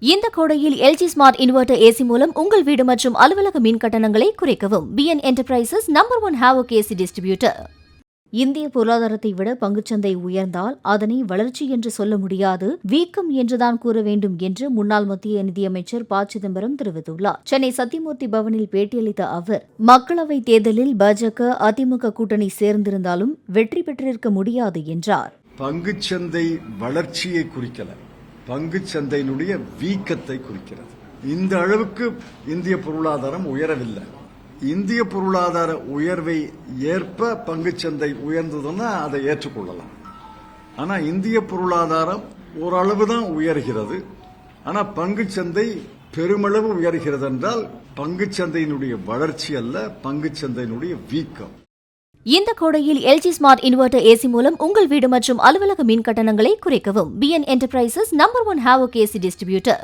இந்த கோடையில் LG smart inverter AC மூலம் உங்கள் வீடு மற்றும் அலுவலக மின் கட்டணங்களை குறைக்கவும். BN Enterprises #1 Havoc AC distributor. இந்திய பொருளாதாரத்தை விட பங்குச்சந்தை உயர்ந்தால் அதனை வளர்ச்சி என்று சொல்ல முடியாது, வீக்கம் என்றுதான் கூற வேண்டும் என்று முன்னாள் மத்திய நிதியமைச்சர் ப. சிதம்பரம் தெரிவித்துள்ளார். சென்னை சத்தியமூர்த்தி பவனில் பேட்டியளித்த அவர், மக்களவைத் தேர்தலில் பாஜக, அதிமுக கூட்டணி சேர்ந்திருந்தாலும் வெற்றி பெற்றிருக்க முடியாது என்றார். பங்குச்சந்தை வளர்ச்சியை குறிக்கல, பங்குச்சந்தையினுடைய வீக்கத்தை குறிக்கிறது. இந்த அளவுக்கு இந்திய பொருளாதாரம் உயரவில்லை. இந்திய பொருளாதார உயர்வை ஏற்ப பங்குச்சந்தை உயர்ந்ததுன்னா அதை ஏற்றுக்கொள்ளலாம். ஆனா இந்திய பொருளாதாரம் ஓரளவுதான் உயர்கிறது. ஆனா பங்குச்சந்தை பெருமளவு உயர்கிறது என்றால் பங்குச்சந்தையினுடைய வளர்ச்சி அல்ல, பங்குச்சந்தையினுடைய வீக்கம். இந்த கோடையில் LG ஸ்மார்ட் இன்வெர்ட்டர் AC மூலம் உங்கள் வீடு மற்றும் அலுவலக மின் கட்டணங்களை குறைக்கவும். BN Enterprises #1 Havoc AC distributor.